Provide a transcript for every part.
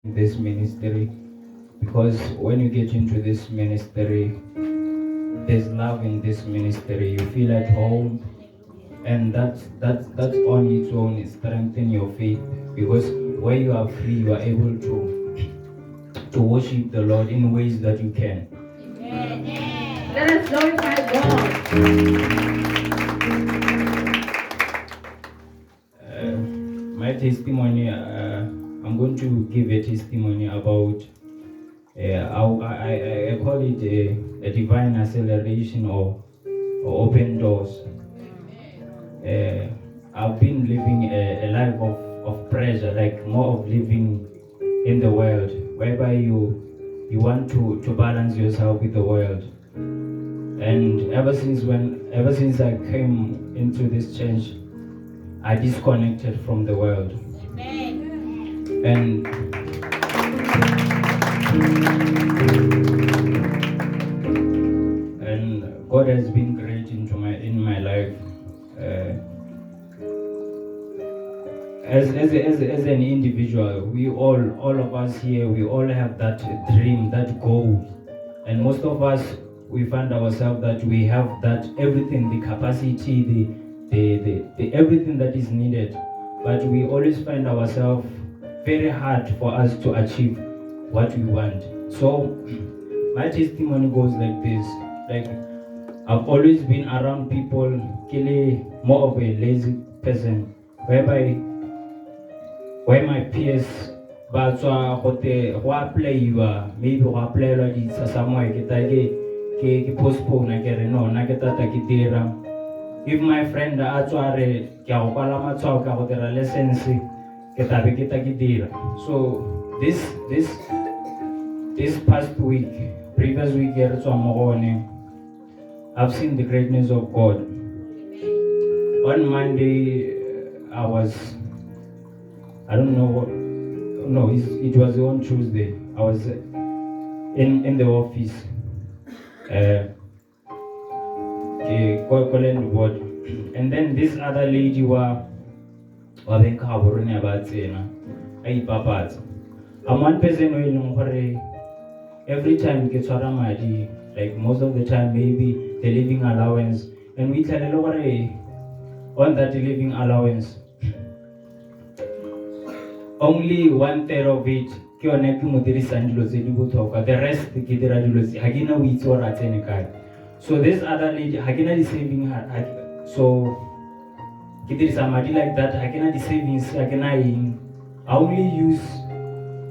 this ministry, because when you get into this ministry, there's love in this ministry. You feel at home, and that's on its own. It strengthens your faith, because where you are free, you are able to worship the Lord in ways that you can. Amen. Let us glorify God. My testimony, I'm going to give a testimony about, I call it a divine acceleration or open doors. I've been living a life of pressure, like more of living in the world, whereby you want to balance yourself with the world. And ever since I came into this church, I disconnected from the world. Amen. And God has been great in my life. As an individual, we all of us here, we all have that dream, that goal, and most of us, we find ourselves that we have that everything, the capacity, the everything that is needed, but we always find ourselves very hard for us to achieve what we want. So my testimony goes like this: like, I've always been around people, more of a lazy person, whereby where my peers but go apply maybe go apply somewhere ke postpone ke re no na ke tata ke dira. If my friend a tswa re ke go kwala matshwao ka go dira license ke tabe ke ta ke dira. So this past week, previous week ke re tswa mo gone, I've seen the greatness of God. On Monday, I don't know what. No, it was on Tuesday. I was in the office. Board, and then this other lady I'm one person who every time gets madi, like most of the time maybe the living allowance, and we tell on that living allowance, only 1/3 of it ke yone ke mo dirisang dilo tse di botlhokwa, the rest ke dira dilo tse ga ke na o itse gore a tsene kae. So this other lady ga ke na di saving, so ke dirisa madi like that, ga ke na di savings, ga ke na eng. I only use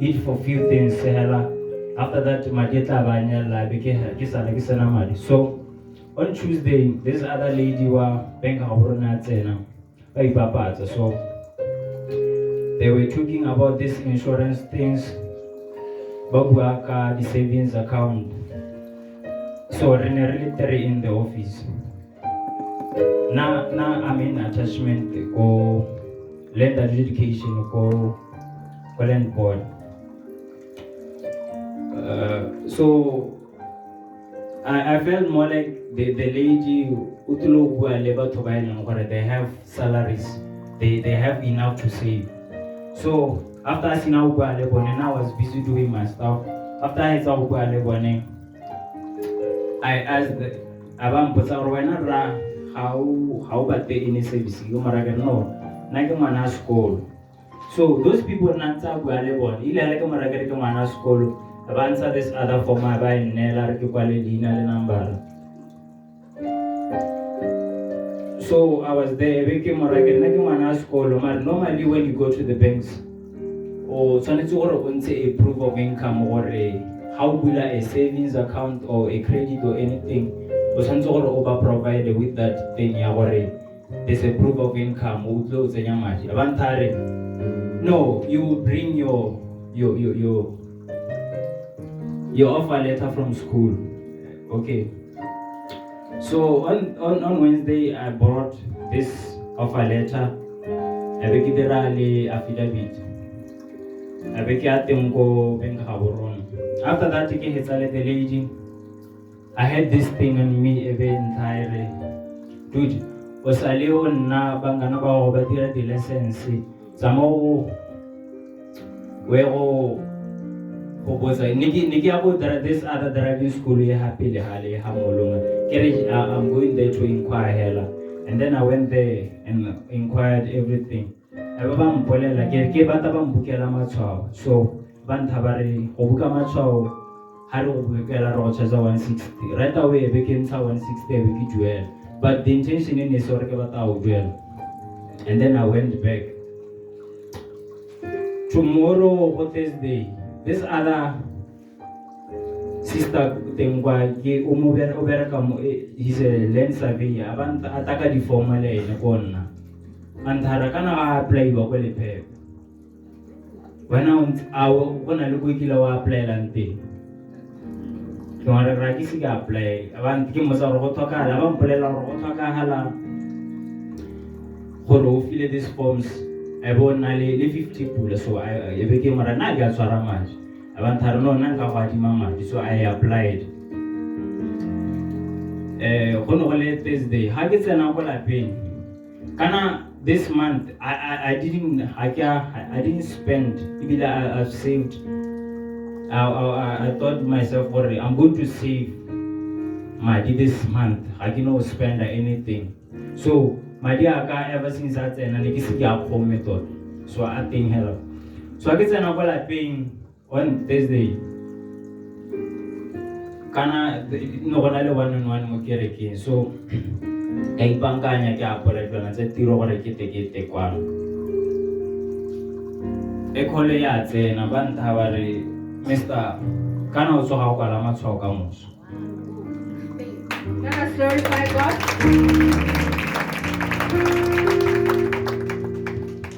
it for few things hela. After that madi tla ba nyela be ke sala ke sena madi. So on Tuesday, this other lady wa bank ga borona tsena ba ipapatsa. So they were talking about this insurance things, the savings account. So really three in the office. Now I'm in attachment go land education go land board. So I felt more like the lady they have salaries, they have enough to save. So after I was busy doing my stuff. After I saw I asked Abam how about the in service? You no, Nagamana school. So those people Nanta Gualebon, Ilagamana school, Avanza this other for my by Nella Kualina number. So I was there, Nagamana school. Normally when you go to the banks, or a proof of income or how will a savings account or a credit or anything, or something over provided with that thing there's a proof of income. No, you bring your offer letter from school. Okay. So on Wednesday I brought this offer letter. I make it a affidavit. After that, the lady, I had this thing on me entirely. Dude, Osaleo na bangana ba obadira the license. Samo where Poposa niki abo this other driving school ye happy le hale hamolonga. I'm going there to inquire hela. And then I went there and inquired everything. Aba mpolela ke bata ba mbukela matshwao. So bantha ba re go buka matshwao ha re go bukela ro charge 160. Right away e became 160 e be ke duela. But the intention is gore ke bata go duela. And then I went back. Tomorrow or Thursday, this other sister Tengwa he's a land surveyor. Abantu ataka di formal e ne konna. Antara kana apply ba kwele pep. Wena awo bona le go kila wa apply lante. Ke wa re ke se ka apply. Abantu ke mosa go thoka la ba mpolela go thoka hala. Go fill these forms. I bought nearly 50 pula, so I became a naga swaramaj. I want to know Nanga Mama, so I applied. Honole Thursday, how gets an uncle I pay? Kana this month I didn't spend, even I've saved. I thought myself, I'm going to save my this month. I cannot spend anything. So my dear Aka, ever since that and I get a home method. So I think hello. So I get an uncle I paying on Thursday. Kana no one mokere. So I bankanya ke apole plana tse tiro gore ke tekete kwano. E khole ya tsena ba ntha ba re Mr. Kana o tsoga go kwala matshwao ka moso. Let us glorify God.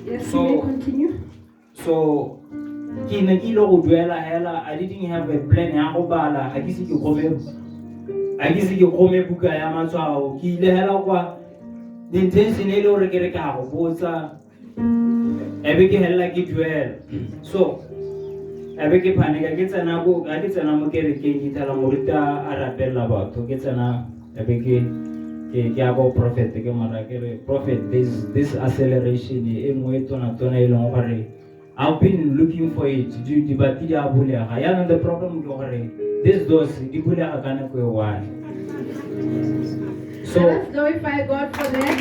Yes, you may continue. So I didn't have a plan ya go bala a ke se ke kome buka ya matshwao ke ile hela kwa the intention e le gore ke re ka go botsa e be ke hela ke duela. So e be ke phanika ke tsena mo kerekeng ke thala moruta a rapella batho ke tsena e be ke ya go prophet ke mara ke re prophet this acceleration e nngwe tona e leng gore I've been looking for it. But the problem is these doors, so let's glorify God for that.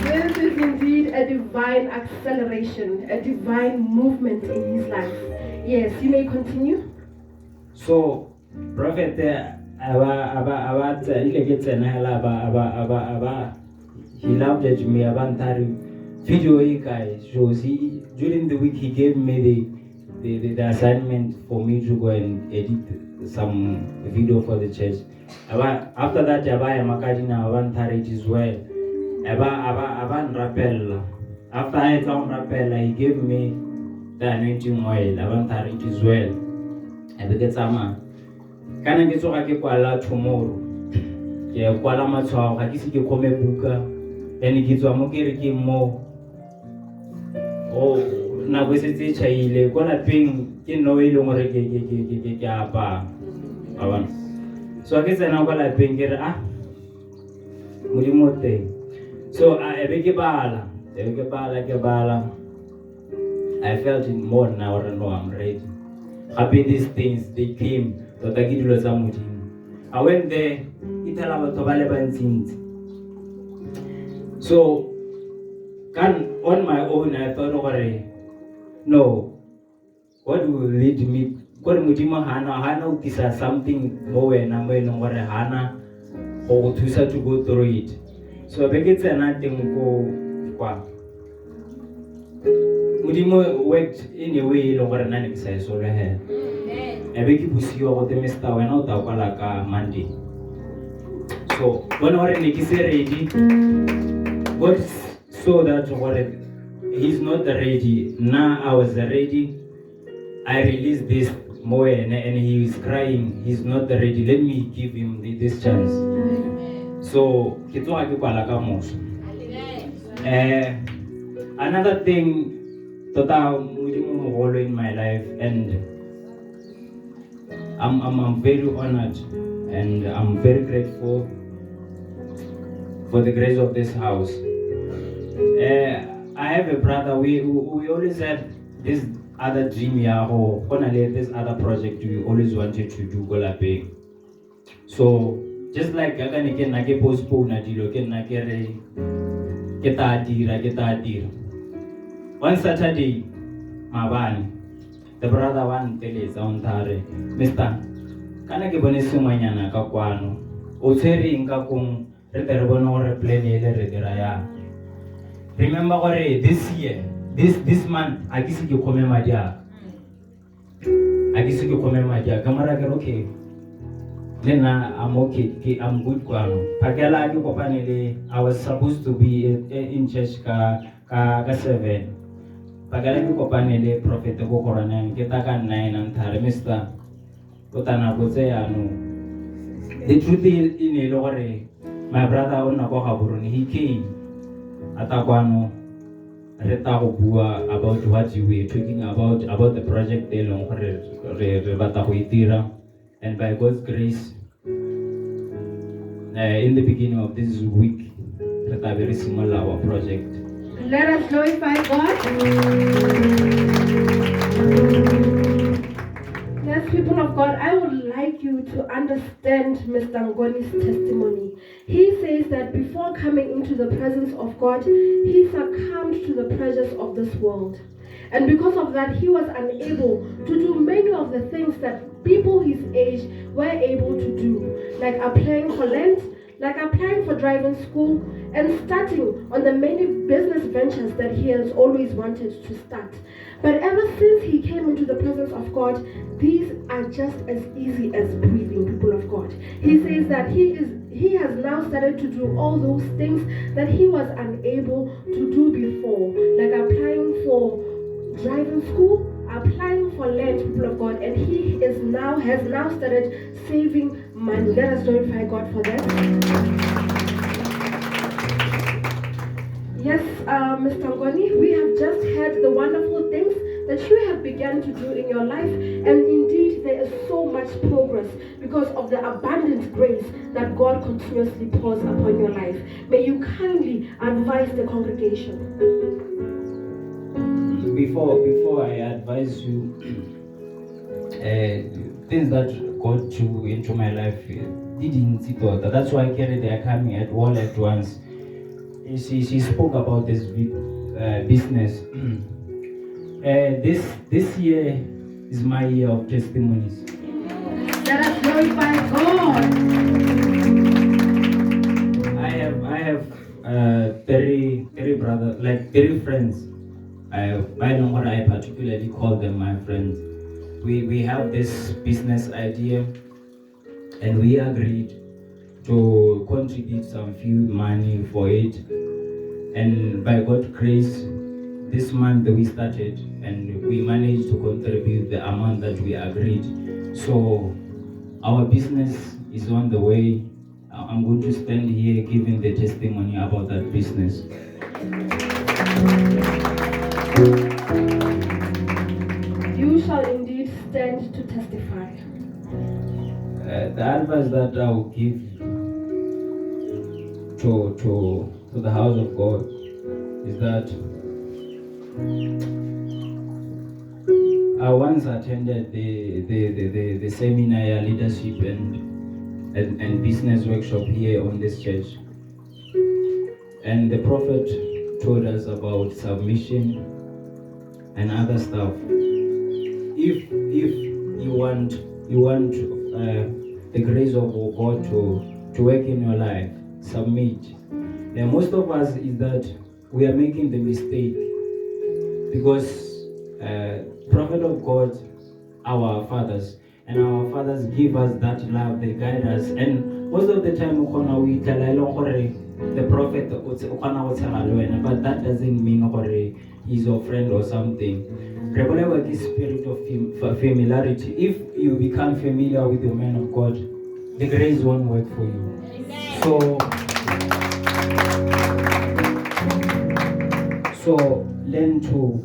This is indeed a divine acceleration, a divine movement in his life. Yes, you may continue. So, Prophet, he loved me. Video guy shows during the week he gave me the assignment for me to go and edit some video for the church. After that, I want it as well. After I found rappel, he gave me the anointing oil. I want it as well. I get some. Can I get so I get tomorrow? Yeah, Kuala Matso, I guess you come a booker, and it gives a monkey more. Oh, na go setse chaile go la peng ke no e leng gore ke apa bana so ke tsena go la peng ke re modimo teng so e be ke bala I felt it more now or no I'm ready happy these things they came to ta ke dilo tsa modimo I went there ithala batho ba le bantsintsi so on my own, I thought, no, what will lead me? What Mudima Hana utisa something more and I'm going to Hana or to go through it. So I begin and I think go. Mudimo worked in a way longer than an exercise or a hair. I beg you to see what the Mr. went out of Kalaka Monday. So, when I was ready, God saw that he's not ready. Now I was ready. I released this more and he is crying. He's not ready. Let me give him this chance. So, another thing in my life, and I'm very honored and I'm very grateful for the grace of this house. I have a brother. We always had this other dream ya go na le this other project we always wanted to do go lapeng. So just like ka ne ke nna ke postpone dilo ke nna ke re ke ta dira. One Saturday mabane the brother one teletsa on thare Mr. Kana ke bone sengwanyana ka kwano o tshwereng ka kong re tle re bone gore plan ele re dira ya. Remember gore this year this month a ke se ke khome madi a ka mara ke okay lena I'm okay I'm good kwano phakela ke kopane le I was supposed to be in church ka 7 phakela ke kopane le prophet go korana ke ta ka 9 and thare Mr. Kotana go tse ano the truth is in e le gore my brother o nna go gaborone he came atakwano re ta go bua about what you were talking about the project e leng gore re batla go itira, and by God's grace in the beginning of this week re tla be re simolla our project. Let us glorify God. Yes, people of God, I would like you to understand Mr. Ngoni's testimony. He says that before coming into the presence of God, he succumbed to the pleasures of this world. And because of that, he was unable to do many of the things that people his age were able to do, like applying for land, like applying for driving school, and starting on the many business ventures that he has always wanted to start. But ever since he came into the presence of God, these are just as easy as breathing, people of God. He says that he has now started to do all those things that he was unable to do before, like applying for driving school, applying for land, people of God, and he has now started saving money. Let us glorify God for that. Yes, Mr. Ngoni, we have just heard the wonderful things that you have begun to do in your life, and indeed there is so much progress because of the abundant grace that God continuously pours upon your life. May you kindly advise the congregation. Before I advise you, things that God threw into my life didn't see thought. That's why they are coming at all at once. She spoke about this business. This year is my year of testimonies. Let us glorify God. I have 30 brothers, like 30 friends. I know what I particularly call them my friends. We have this business idea, and we agreed to contribute some few money for it. And by God's grace, this month we started, and we managed to contribute the amount that we agreed. So our business is on the way. I'm going to stand here giving the testimony about that business. You shall indeed stand to testify. The advice that I will give to the house of God is that I once attended the seminar leadership and business workshop here on this church, and the prophet told us about submission and other stuff. If you want the grace of God to work in your life, submit. And most of us is that we are making the mistake because prophet of God, our fathers, and our fathers give us that love, they guide us, and most of the time we tell the prophet, but that doesn't mean he's your friend or something. Remember this spirit of familiarity. If you become familiar with the man of God, the grace won't work for you. So learn to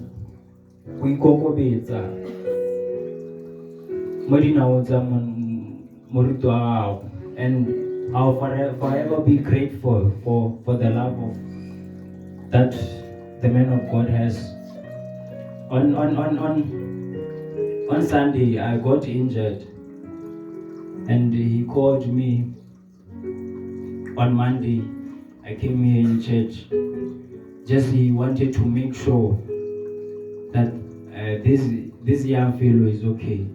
we go and I'll forever be grateful for the love of that the man of God has on Sunday I got injured, and he called me on Monday. I came here in church. Just he wanted to make sure that this young fellow is okay.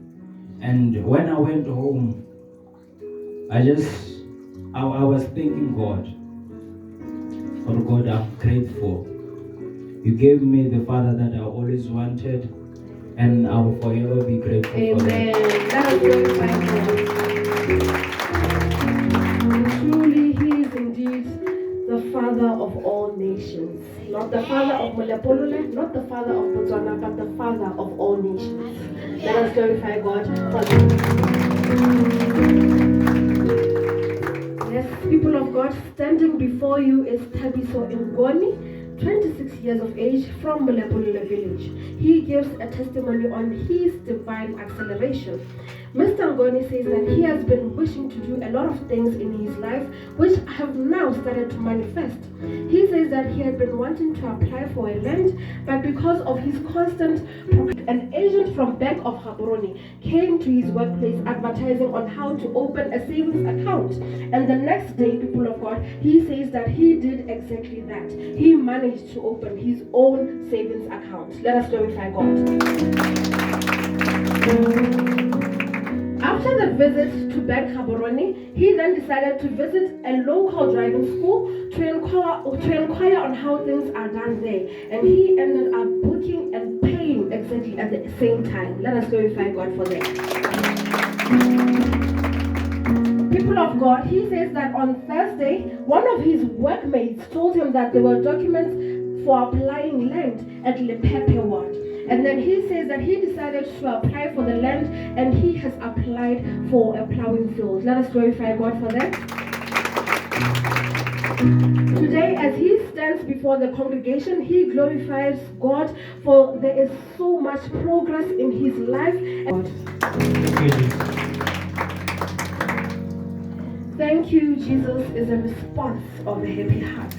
And when I went home, I was thanking God. For God, I'm grateful. You gave me the father that I always wanted, and I will forever be grateful for that. Amen. That is glorify God. Truly, He is indeed the Father of all nations. Not the Father of Molepolole, not the Father of Botswana, but the Father of all nations. Let us glorify God for that. Yes, people of God, standing before you is Thabiso Ngoni, 26 years of age, from Molepolole village. He gives a testimony on his divine acceleration. Mr. Ngoni says that he has been wishing to do a lot of things in his life which have now started to manifest. He says that he had been wanting to apply for a land, but because of his constant, an agent from Bank of Gaborone came to his workplace advertising on how to open a savings account. And the next day, people of God, he says that he did exactly that. He managed to open his own savings account. Let us glorify God. After the visit to Bank Gaborone, he then decided to visit a local driving school to inquire on how things are done there. And he ended up booking and paying exactly at the same time. Let us glorify God for that. People of God, he says that on Thursday, one of his workmates told him that there were documents for applying land at Lepepe Ward. And then he says that he decided to apply for the land, and he has applied for a plowing field. Let us glorify God for that. Today, as he stands before the congregation, he glorifies God, for there is so much progress in his life. Thank you, Jesus, is a response of a happy heart.